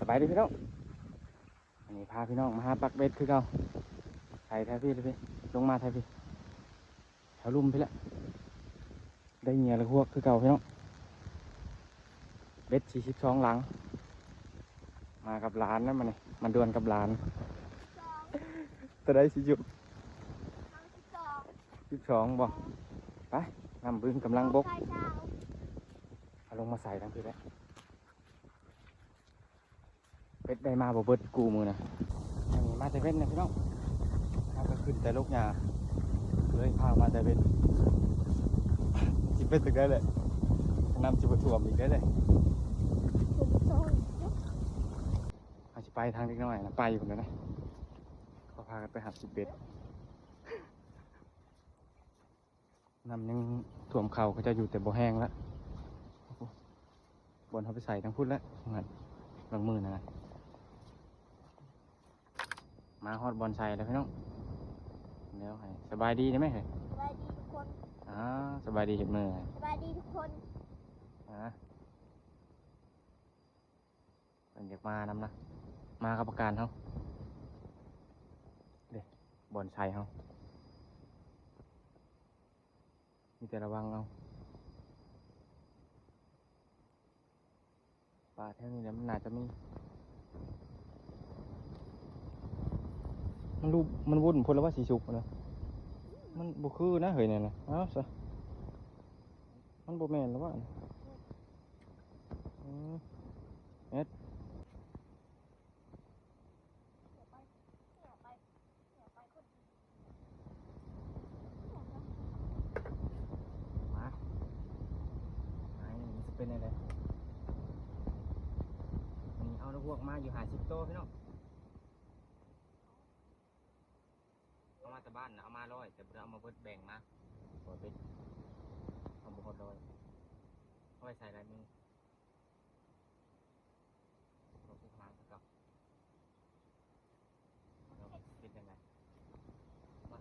บายดีพี่น้องอันนี้พาพี่น้องมาหาปักเบ็ดคือเก่าไทยแท้พี่เลยพี่ลงมาไทยพี่แถวลุ่มพี่ละได้เงียเลยพวกคือเก่าพี่น้องเบ็ด42หลังมากับหลานนะมันนี่มันดวลกับหลานตัวได้สิจุ12บ่ไปนำบึ้งกำลังบกเอาลงมาใส่ทั้งพี่แล้วเป็ดได้มาบ่เบิดกูมือนะอันนี้มาแต่เบ็ดนะพี่น้องถ้าก็ขึ้นแต่ลูกหญ้าเลยพามาแต่เบ็ดจิเป็ดตึกได้เลยน้ำจิบถ่วมอีกได้เลยอาจจะไปทางเล็กน้อยนะไปอยู่คนเดียวนะเขาพากันไปหับ10 เบ็ดน้ำยังถ่วมเข่าก็จะอยู่แต่บ่แห้งแล้วบนเขาไปใส่ทั้งพุ่นแล้วงั้นบางมือนะมาฮอดบอลใส่แล้วพี่น้องแล้วให้สบายดีได้ไหมเฮ้ยสบายดีทุกคนสบายดีเห็นมือสบายดีทุกคนเป็นอยากมานำนะมากับประการเขาเด็บอลใส่เขามีแต่ระวังเอาปลาแถวนี้เนี่ยมันน่าจะมีมันรูปมันวุ่นพลว่าสีสุกนะมันบุคือนะเฮ้ยเนี่ยนะซะมันโบแมนแล้วว่าเอ็ดมาไอ้มันจะเป็นอะไรนี่เอาลูกพวกมาอยู่50 โตพี่น้องเอามาแต่บ้านนะเอามา100แต่เราเอามาเบิดแบ่งมาขอเป็นเอาบุก100เอาไปใส่ลายมือเราพูดมาแล้วก็เราเป็นยังไงมา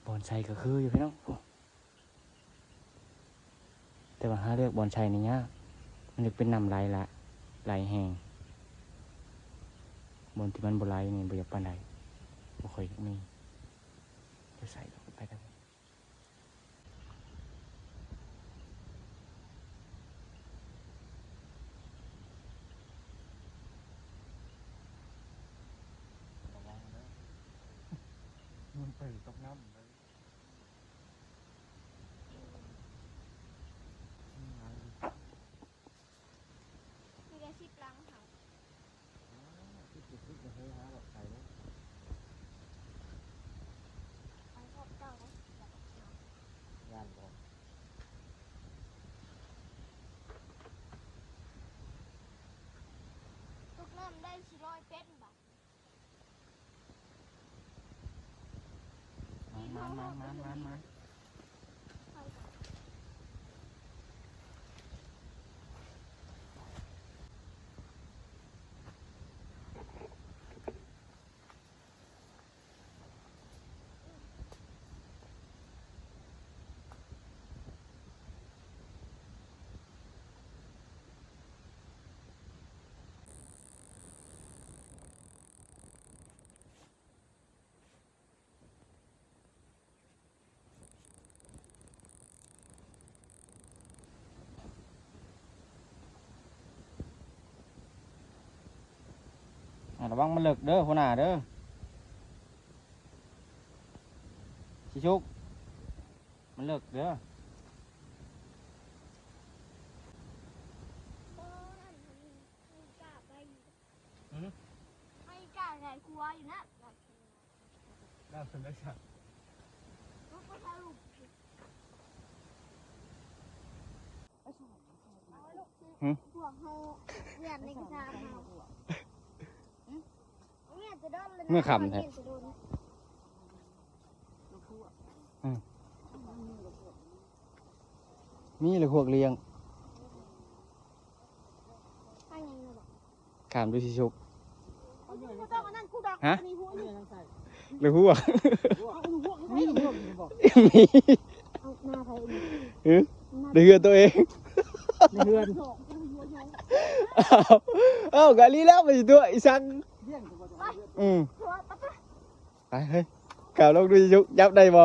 บอลชัยก็คืออยู่พี่น้องแต่ว่าหาเลือกบอลชัยนี่ยากมันจะเป็นน้ำไหลละไหลแห้งบอลที่มันบ่ไหลนี่บ่อยากปานใดบ่ค่อยมีจะใส่ลงไปได้มันไปตกน้ำเลยมีได้10 ลังค่ะไปครอบเจ้านะย่านบอกทุกน้ำได้400 เป็ดบาทมา ระวังมันเลิกเด้อหัวหน้าเด้อชิชุกมันเลิกเด้อ โอ้นั่นมันไม่กล้าไปไม่กล้าใส่ครัวอยู่นะ น่าสนใจสัก ลูกไปทำลูกพวกเขาเรียนในกระชาเขาเนี่ยจะโดนเลยนะ เมื่อขำแท้ จะโดน มีเลยพวกเลี้ยง ข้างยังเลยบอก ขามดูชิชุก กูต้องเอานั่นกูดอก ฮะ อันนี้หัวนี่ หรือพวก นี่หัว มี เอาหน้าไปอีก เดือตัวเอง เรือน เอ้ากะลีแล้วไปตัวอีสังหัวปั๊บ ไปเฮ้ยข่าวลงดูชิชุกยับได้บ่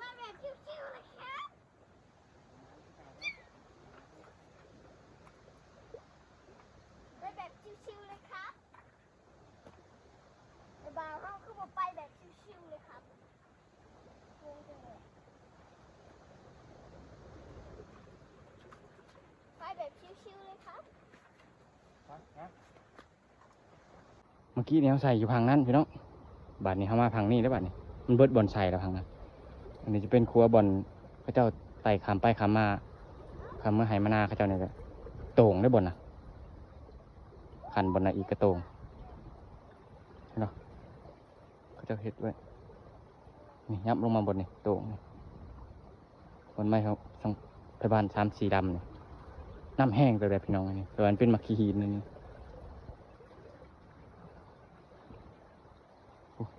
มาแบบชิวๆเลยครับไปแบบชิวๆเลยครับไอ้บ่าวเขาคือบอกไปแบบชิวๆเลยครับงงจังเลยไปแบบชิวๆเลยครับ เมื่อกี้เนี่ยเขาใส่อยู่พังนั้นพี่น้องบัดนี้เขามาพังนี่แล้วบัดนี้มันเบิดบอลใส่แล้วพังนั้นอันนี้จะเป็นครัวบอลพระเจ้าไต่ขามไปขามมาขามเมื่อไหมานาเขาเจ้าเนี่ยก็โต่งได้บอลนะขันบอลนะอีกกระโต่งเห็นเนาะเขาเจ้าเฮ็ดไว้นี่ยับลงมาบนนี่โต่งนี่บนไม้เขาสังไปบาน3-4 ดำนี่น้ำแห้งตัวแบบพี่น้องอันนี้แต่มันเป็นมะขีหินนี่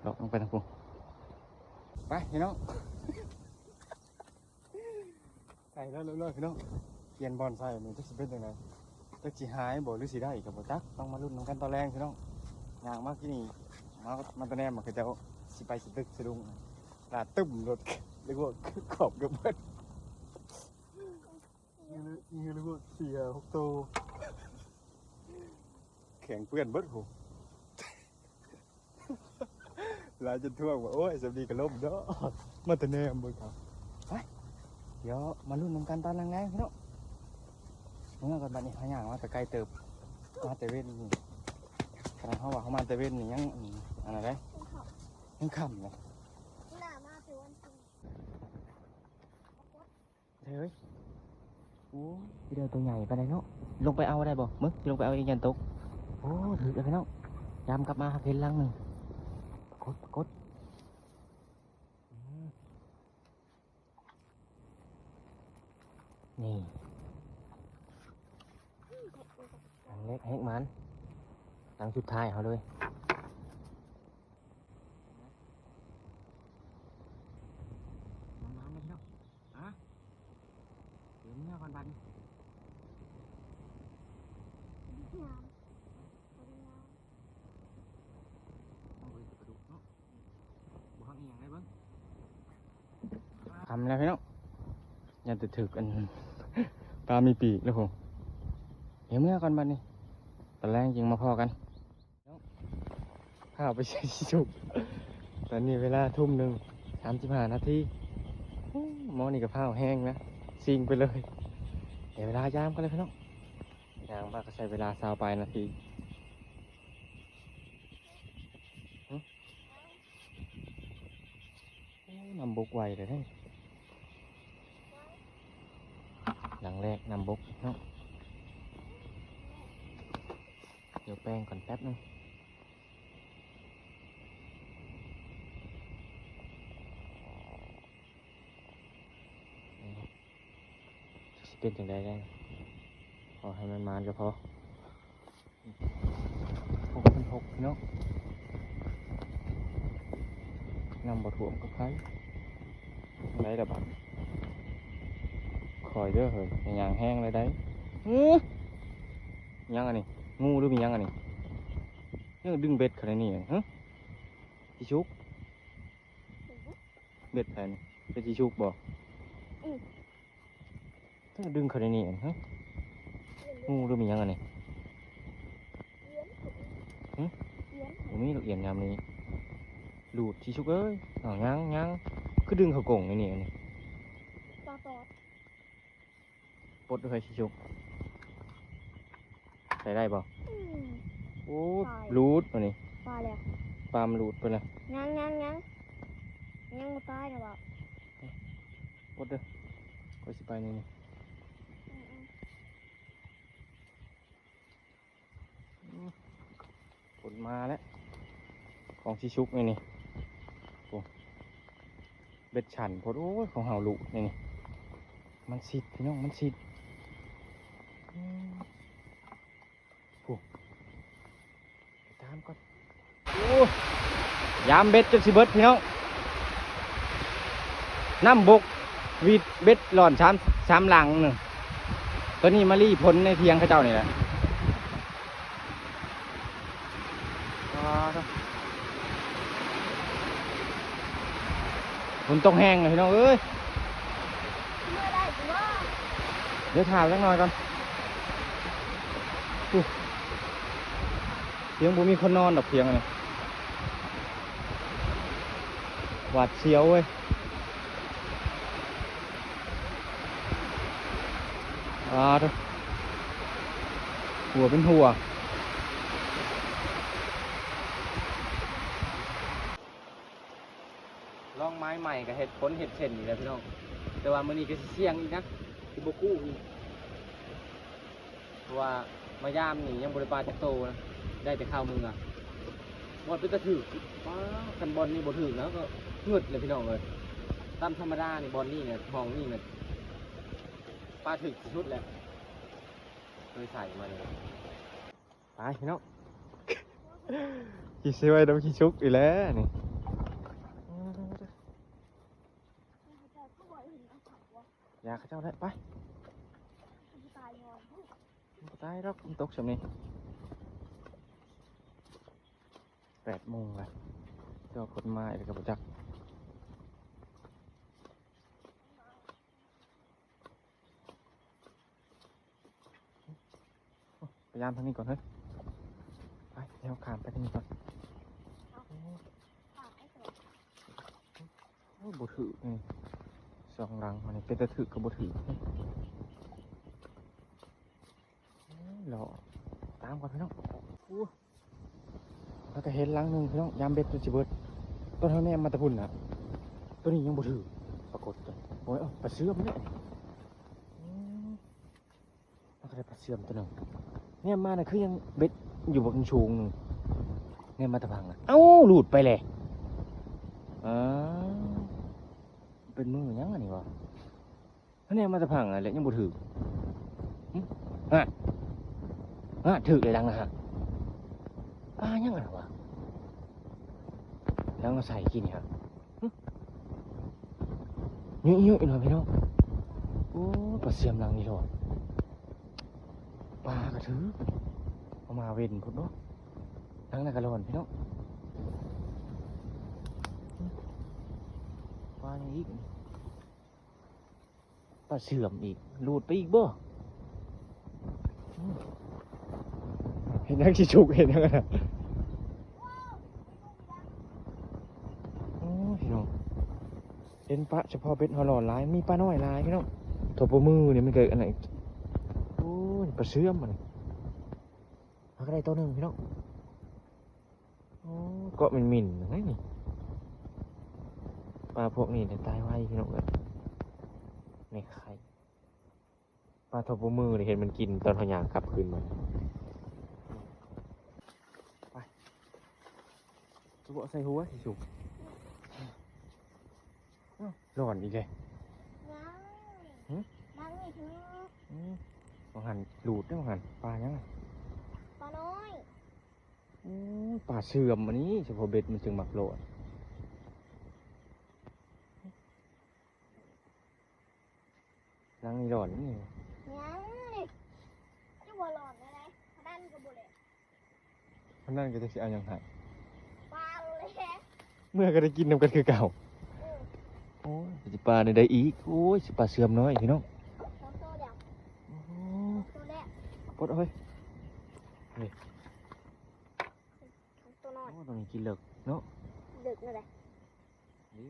ดอกลงไปทางกูไปพี่น้องใส่แล้วเรื่อยๆพี่น้องเปลี่ยนบอลใส่มันจะเป็นยังไงจะสีหายบ่หรือสีได้อีกกับบ่จักต้องมาลุ้นกันตอนแรงพี่น้องย่างมากที่นี่มาตอนแรกมันก็จะสิไปสิตึกสะดุ้งลาดตึ้มรถเรียกว่าขอบกับเบิดนี่เรียกว่า4-6 ตัวแข็งเปื้อนเบิดหูหลายจนท่วงว่าโอ้ยสวัสดีกับลมเนาะมาแต่แนมเบิ่งครับไปเดี๋ยวมาลุ้นกันตอนแรงๆพี่น้องเมื่อก่อนบัดนี้หาย่างมาแต่ไกลเติบมาแต่เว้นนี่ขณะเขาว่าเขามาแต่เว้นนี่ยังอันนั้นได้ยังค่ำเลย หน้ามาเป็นวันจริง เฮ้ยโอ้ยเดี๋ยวตัวใหญ่ไปไหนเนาะลงไปเอาได้บ่มึงลงไปเอาเองยันตกโอ้ถือกันพี่น้องยามกลับมาเห็นลังหนึ่งกดนี่ลังเล็กเฮ็กมันลังสุดท้ายเขาเลยน้ำไม่เนาะฮะเดี๋ยวนี้ก่อนบัน งามสวยงาม ทำแล้วพี่น้องยันจะถึกอัน ปลามีปีกแล้วผมเดี๋ยวเมื่อก่อนบันนี่ตอนแรกยิงมาพอกันข้าวไปใช้ชุบตอนนี้เวลา 1:35 นาทีหมอนี่กับข้าวแห้งนะซิงไปเลยเดี๋ยวเวลายามกันเลยพี่น้องยามว่าก็ใช้เวลา20 ปลายนาทีนำบกไวเลยเด้หลังแรกนำบกเนาะเดี๋ยวแป้งก่อนแป๊บนึงเป็นถึงได้ขอให้มันมาก็พอ6,600พี่น้อง นำบ่ถ่วมกับใครได้ระบาดคอยเด้อเฮ้ยยางแห้งเลยได้ยังอันนี้งูหรือมียังอันนี้ยังดึงเบ็ดขนาดนี้ฮะจีชุกเบ็ดใครนี่เป็นจีชุกบ่ถ้าดึงขนาดนี้ฮะงูหรือมียังอันนี้ผมมีลูกเอียนยามนี้หลุดจีชุกเอ้ยยังคือดึงเขากงนี่อันนี้ ปลาตอด ปลดด้วยชิชุกใส่ได้ป่ะโอ้รูดตัวนี้ ปลาแล้ว ปลามรูดไปเลย ยังมาตายนะบ่าว ปลดเด้อก็สิไปนี่ผลมาแล้วของชิชุกนี่โอ้เบ็ดฉันพดโอ้ยของเห่าลุนี่มันสิดพี่น้องมันสิดโอ้ไปตามก่อนโอ้ยามเบ็ดจนสิเบิดพี่น้องน้ำบกวีดเบ็ดหล่อนสามหลังหนึ่งตัวนี้มารีพ้นในเทียงข้าเจ้านี่แหละฝนตกแห้งเลยพี่น้องเอ้ย เมื่อได้กูว่า เดี๋ยวถามสักหน่อยก่อนเพียงบุมีคนนอนดอกเพียงเลยหวาดเสียวเว้ยทุกหัวเป็นหัวลองไม้ใหม่กับเห็ดพ้นเห็ดเช่นนี่แหละพี่น้องแต่ว่ามื้อนี้ก็เสี่ยงอีกนะคือบ่กู้อีกเพราะว่ามายามนี่ยังบริปลาจักโตนะได้แต่ข้าวมืออ่ะบอลเป็นตะถือป้าคันบอลนี่บ่ถือแล้วก็เงืดเลยพี่น้องเลยตามธรรมดานี่บอลนี่เนี่ยห้องนี่เนี่ยปลาถึกสุดแล้วเคยใส่มาเลยไปพี่น้องขี่ซื้อไว้ต้องขี่ชุกอีกแล้วนี่อยากข้าเจ้าได้ไปตายแล้วตกสำนี้8 โมงแล้วเจ้าคนมาอีกกับจักพยายามทางนี้ก่อนเฮ้ยไปเดี๋ยวขามไปทางนี้ก่อนโอ้บุถือนี่สองรังมันเป็นตะถือกับบุถือหล่อตามก่อนพี่น้องแล้วก็เห็นรังหนึ่งพี่น้องยามเบ็ดตัวจิเบิดต้นเท่านี้มาตะพุ่นนะตัวนี้ยังบุถือปรากฏจ้ะโอ้ยปลาเสื่อมเนี่ยแล้วก็ได้ปลาเสื่อมตัวหนึ่งเนี่ยมาน่ะคือยังเบ็ดอยู่บนชูงหนึ่งเนี่ยมาตะพังอ่ะเอ้าหลุดไปเลยเป็นมือยังไงนี่วะเนี่ยมาตะพังอะไรยังบุถือถือเลยดังนะฮะยังไงวะแล้วมาใส่กินครับยุ่ยๆหน่อยพี่น้องโอ้ปลาเสียมลังนี่หรอปลากระถือเอามาเว้นพุทธเนาะทั้งนั้นกระโดดพี่น้องปลาอย่างอีกปลาเสื่อมอีกรูดไปอีกบ่เห็นยังชิชุกเห็นยังไงโอ้พี่น้องเห็นปลาเฉพาะเบ็ดหอหลอดลายมีปลาน้อยลายพี่น้องถบมือเนี่ยมันเกิดอะไรโอ้ยปลาเสื่อมมันมันก็ได้ตัวหนึ่งพี่น้องโอ้เกาะมันหมิ่นไงนี่ปลาพวกนี้เนี่ยตายไวพี่น้องเลยในไข่ปลาถบมือเนี่ยเห็นมันกินตอนพยางกลับคืนมาไปจุบใส่หัวสิจุบร้อนอีกเลยนั่งนี่ถือมองหันหลุดได้มองหันปลายังไง ปลาน้อย ปลาเสื่อมอันนี้เฉพาะเบ็ดมันจึงหมักโหลด อนนี่ ยังนี่ที่บัวหลอนอะไรด้านกับบัวเลย เพราะนั่นก็จะสิเอาหยังไง ปลาเลยแฮะ เมื่อก็ได้กินนำกันคือเก่า เออ โอ้ยสิปลาในใดอีกโอ้ยสิปลาเสื่อมน้อยพี่น้อง สองตัวเดียว โอ้โห ตัวแรก ปลดเอาไว้ สองตัวน้อย โอ้ต้องมีกินเลิกเนาะ ดึกนั่นแหละ นี่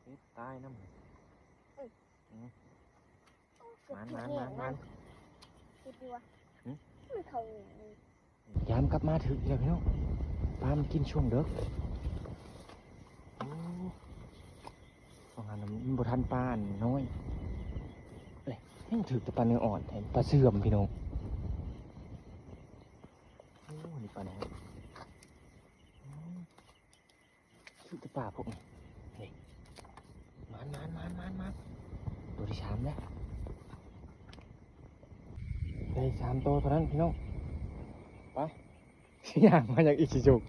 เฮ็ดตายน้ำ เกือบ มัน ถูก มัน เห มัน ง มัน คิดดูว่า หึ มันเขาเหงเลย ยามกลับมาถึงแล้วพี่น้องปลามันกินช่วงเด้อโอ้บางอันมันบ่ทันปลาอันน้อยเลยให้มันถึกแต่ปลาเนื้ออ่อนแทนปลาเสื่อมพี่น้องโอ้นี่ปลาไหนคือแต่ปลาพวกนี้นี่มันตัวที่สามแล้วได้3 ตัวเท่านั้นพี่น้องไป ย่างมาอย่างอีกชิจุก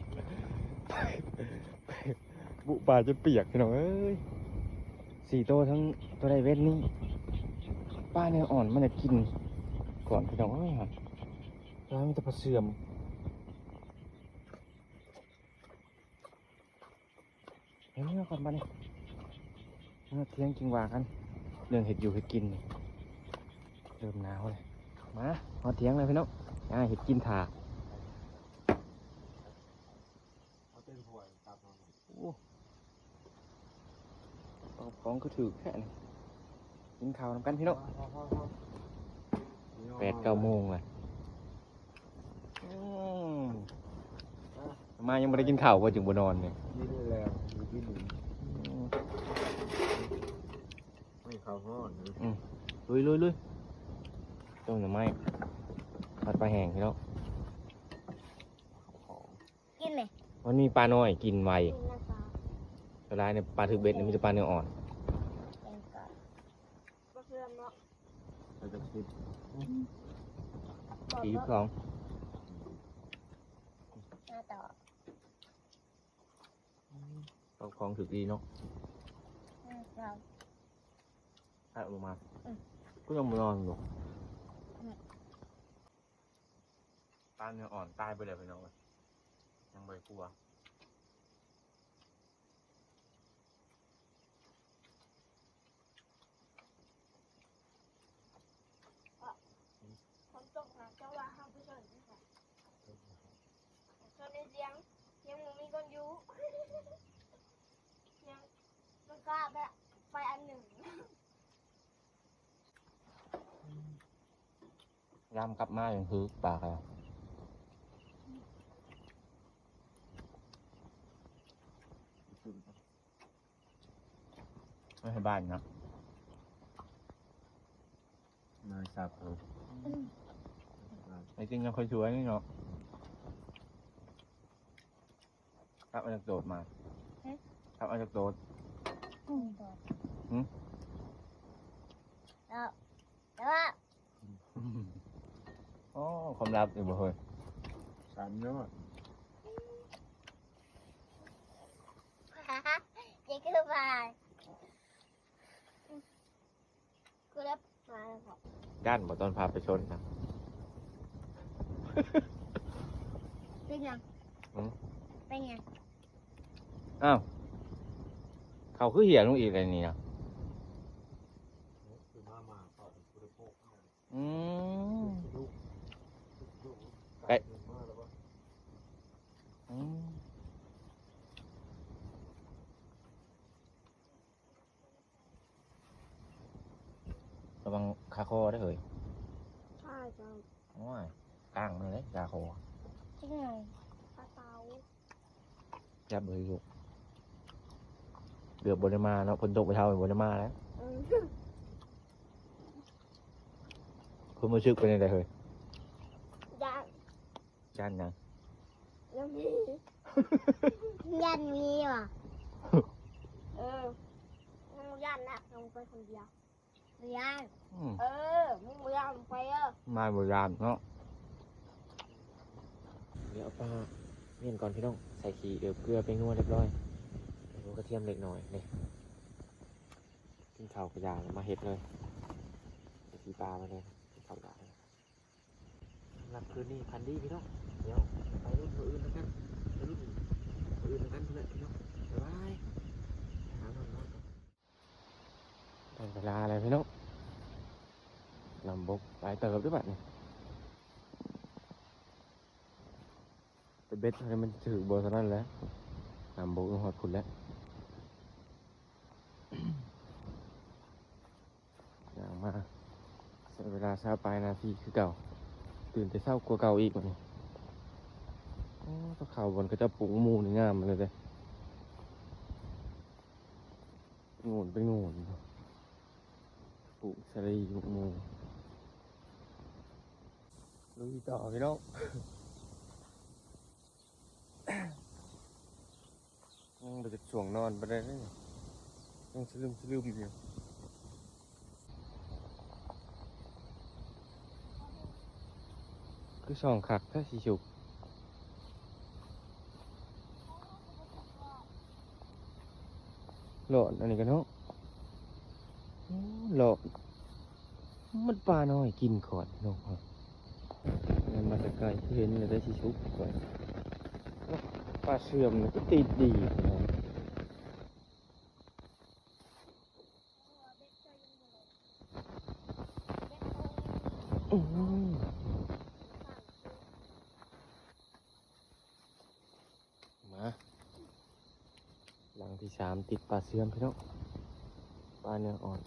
บุปลาจะเปียกพี่น้องเอ้ย4 ตัวทั้งตัวใดเว้นนี่ป้าเนื้ออ่อนมันจะกินก่อนพี่น้องเอ้ยมันแล้วมีแต่ปลาเสื่อมเฮ้ยเมื่อก่อนมาเนี่ยเมื่อเที่ยงกินว่ากันเรื่องเห็ดอยู่เห็ดกินนี่เริ่มหนาวเลยมาพอเที่ยงเลยพี่น้องเห็ดกินถา โอ้เอาของก็ถือแค่นี้กินข้าวนำกันพี่น้อง8-9 โมงเลยมายังไม่ได้กินข้าวว่าจึงบ่นอนเนี่ย นี่ได้แล้วมีที่หนึ่งไม่เข้าห้อนเลย ลุยต้มหน่อไม้ผัดปลาแห้งพี่น้อง กินไหม มันมีปลาน้อยกินไว กินนะคะ เวลาเนี่ยปลาถือเบ็ดเนี่ยมีแต่ปลาเนื้ออ่อน แกงก่อนก็เสื่อมเนาะ เราจะคิด ก่อน 42 หน้าต่อ ต้องของถือดีเนาะ เรา ถ้าลงมาก็ยังบ่นอนอยู่ปลาเนื้ออ่อนตายไปเลยพี่น้องยังไม่กลัว ฝนตกนะเจ้าว่าห้ามไปชนค่ะชนในเสียงยังมึงมีคนอยู่ยังมันกล้าไปอันหนึ่ง ยามกลับมาอย่างคือปลาครับไม่ให้บ้านนะ นายสับ ไอ้จริงยังค่อยช่วยนี่เนาะครับเอาจากโดดมาครับเอาจากโดด แล้วว่า อ๋อความลับอยู่บ่เฮ้ย 3 ยอด เจ๊คือมาคือแล้วมาแล้วพอ ก้านบ่ตอนพาไปชนนะ เป็นยัง อืม เป็นยัง อ้าวเขาคือเหี่ยลงอีกอะไรนี่นะ คือมาเข้าบริโภค อืม ลูก ไก่ มาแล้วว่า อืมระวังคาคอได้อเฮ้ย ใช่จ้ะ โอ้ยกลางเลยคาคอ จริงไงปลาเตา จับเลยลูกเดือบบนมาเนาะฝนตกไปเท่าบนมาแล้ว คุณมาชึกเป็นยังไงเฮ้ย ยัน ยันยัง ยังมียันมีว่ะมึงยันนะลงไปคนเดียวยัน อืม มึงยันไปมาโบราณเนาะเดี๋ยวเอาปลาเมี่ยนก่อนพี่น้องใส่ขี้เดือบเกลือไปนัวเรียบร้อยใส่หัวกระเทียมเล็กหน่อยนี่กินข้าวกระยามาเห็ดเลย สีปลามาเลยทำได้สำหรับคืนนี้พันดีพี่น้องเดี๋ยวไปรุ่นมืออื่นแล้วกันไปรุ่นมืออื่นแล้วกันเพื่อนพี่น้องบ๊ายบายหาหน่อยได้เวลาอะไรพี่น้องลำบกหลายเติบด้วยบัดนี่ไปเบ็ดอะไรมันถือโบเท่านั้นแหล้วลำบกหอดคุณแล้วอย่างมาใช้เวลาช้าไปนาทีคือเก่าตื่นแต่เช้ากว่าเก่าอีกวันนี้โอ้ต้องเข่าบนก็จะปลูกหมูนี่งามมาเลยงูนเป็นงูนปลูกสลีปลูกหมูลุยต่อพี่น้องยังไปจะช่วงนอนไปได้เลยยังสลืมอยู่คือช่องขักแค่สีฉุกหลอดอันนี้กันเนาะหลอดมันปลาน้อยกินก่อนเนาะมันมาแต่ไกลเห็นเลยได้สีฉุกก่อนปลาเสื่อมเนี่ยก็ติดดีเนาะมาหลังที่3ติดปลาเสื่อมพี่น้องปลาเนื้ออ่อน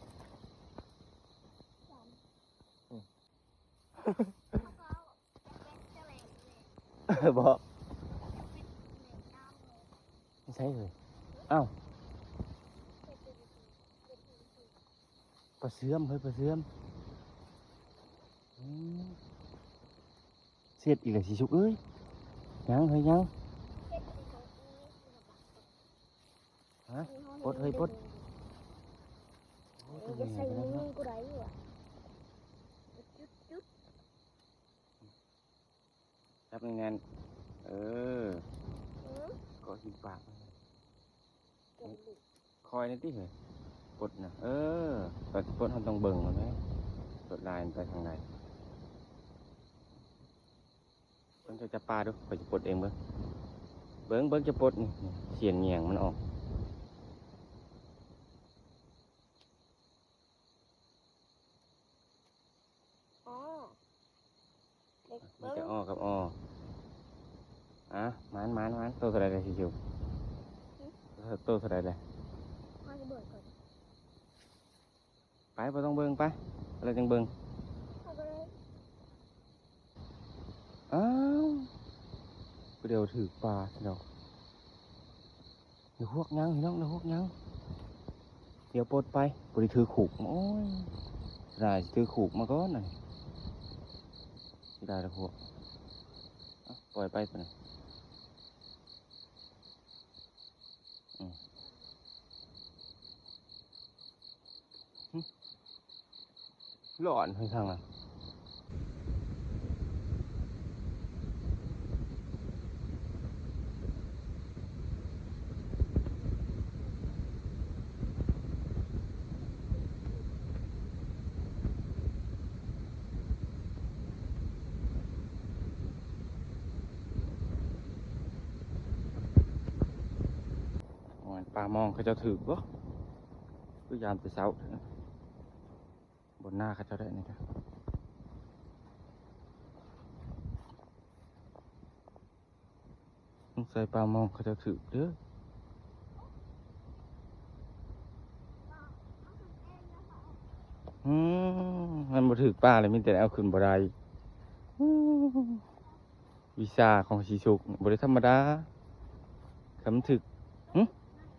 บอกไม่ใช่เลยอ้าวปลาเสื่อมเฮ้ยปลาเสื่อมเสียดอีกเลยสิชุกเอ้ยยังเฮ้ยยังฮะปลดเฮ้ยปลดโอ้ตัว จะ ใหญ่ ใส่ ขนาด มื นั้ อน กูได้อยู่อ่ะจุด จับแน่นๆอืม ก็หินปาก เก็บดิ คอยนี่ติเหรอปลดนะตอนปลดมันต้องเบิ่งมันไหมปลดลายมันไปทางไหนเบิ่งจะปลาดูไปจะปลดเองเบิ่งจะปลดนี่เสียนเงียงมันออก อ๋อเด็ก มัน เบิ้ง จะอ้อกับอ้อมันโตเท่าไรเลยชิวๆโตเท่าไรเลย พ่อจะเบิดก่อน ไปต้องเบิ่งไปอะไรจังเบิ่ง พ่อก็เลย อ้าวเดี๋ยวถือปลาเดี๋ยวพวกยังน้องพวกยังเดี๋ยวปลดไปบริถือขู่โอ้ยได้ถือขู่มาก่อนหน่อยได้แล้วพวกปล่อยไปไปหน่อยหลอนให้ทางอ่ะปลามองเขาจะถือวะก็ยามไปเช้าบนหน้าเขาจะได้นี่ครับใส่ปลามองเขาจะถือเด้อมันบ่ถือปลาเลยมีแต่เอาขึ้นบ่ได้วิชาของสีสุกบ่ได้ธรรมดาคำถึก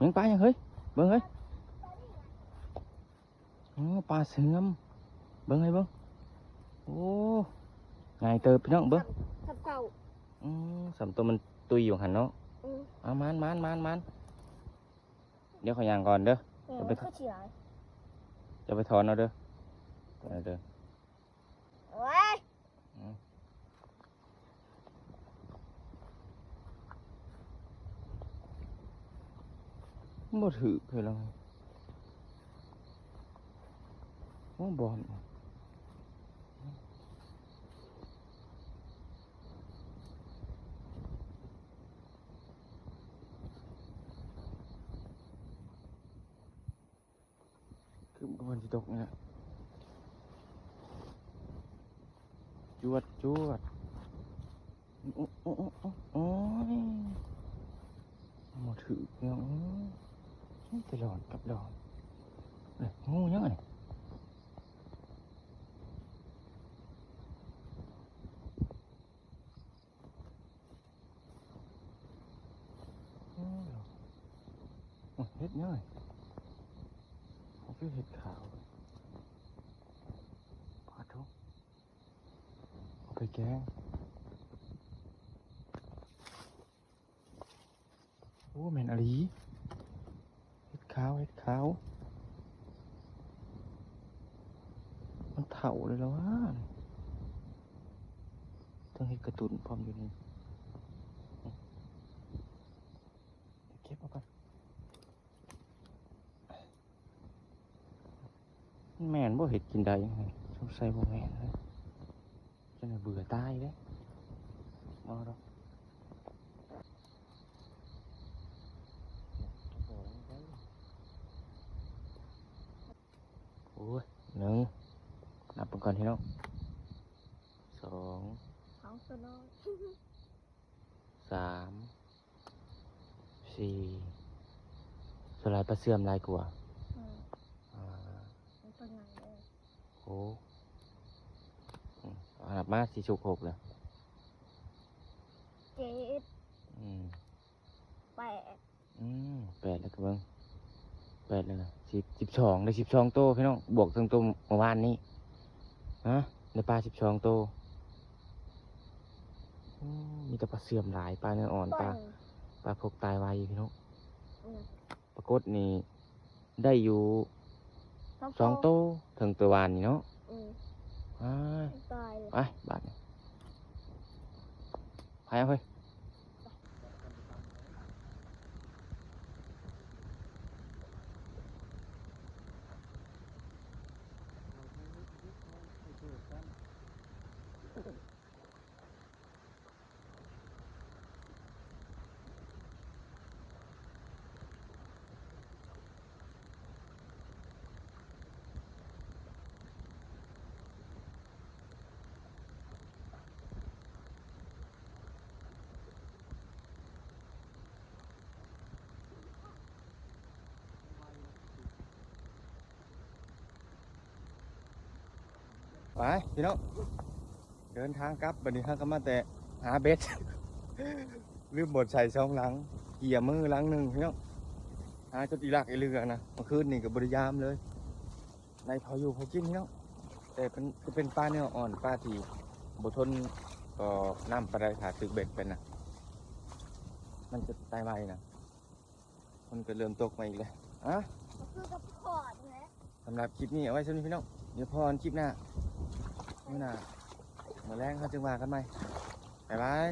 ยังปลายังเฮ้ยเบิ่งเฮ้ยปลาเสื่อมเบิ่งให้เบิ่งโอ้ไงเติบพี่น้องเบิ่ง ทับเก่า สามตัวมันตุยอยู่หันเนาะ อืม เอามันเดี๋ยวขอยางก่อนเด้อ มันก็เฉียด จะไปถอนเอาเด้อเด้อ โอ้ย บ่ถือเคยแล้วโอ้บอล คนที่ตกนี่แหละจวดจวดโอ้โอ้โอ้โอ้โอ้ยหมดถือเนาะตลอดกับดอนเลยงูยังไงเห็ดน้อยเขาคือเห็ดขาวปลาทุกเอาไปแกงโอ้แม่นอลีเห็ดขาวเห็ดขาวมันเถาเลยแล้ววะต้องเห็ดกระตุนพร้อมอยู่นี่เก็บเอาก่อนแม่นบ่เห็ดกินได้ยังไงสงสัยบ่แม่นเลยจนเบื่อตายเลยมาดอกโอ้ยหนึ่งนับเป็นก่อนที่น้องสอง เอาตัวน้อย สามสี่สลายปลาเสื่อมลายกว่า เอาตัวใหญ่เลย โอ้อาบมาสี่ชุกหกเลย เจ็ด แปด แปดแล้วก็เบิ้งแปดเลยนะ12ได้12โตพี่น้องบวกทั้งตัวเมื่อวานนี้ฮะในปลา12โตมีแต่ปลาเสื่อมหลายปลาเนื้ออ่อนปลาพกตายไวพี่น้องปรากฏนี่ได้อยู่2โตถึงตัววานนี่เนาะตายเลย ไปบาทนี่ไปเอาเฮ้ยไปพี่น้องเดินทางกลับบัดนี้ฮะก็มาแต่หาเบ็ด ลืมบดใส่ช่องหลังเกี่ยมือหลังหนึ่งพี่น้องหาจนอีลักอีเรือนะเมื่อคืนนี่กับบริยามเลยในพออยู่พอกินพี่น้องแต่เป็นปลาเนื้ออ่อนปลาที่บทนก็น้ำปลาไหลขาดตึกเบ็ดเป็นนะมันจะตายไวนะมันก็เริ่มตกมาอีกเลยอ่ะ คือกับขอดนะ สำหรับคลิปนี้เอาไว้สำหรับพี่น้องเดี๋ยวพอคลิปหน้าเมื่อหน้าเมื่อแรงเขาจึงมากันไหมบ๊ายบาย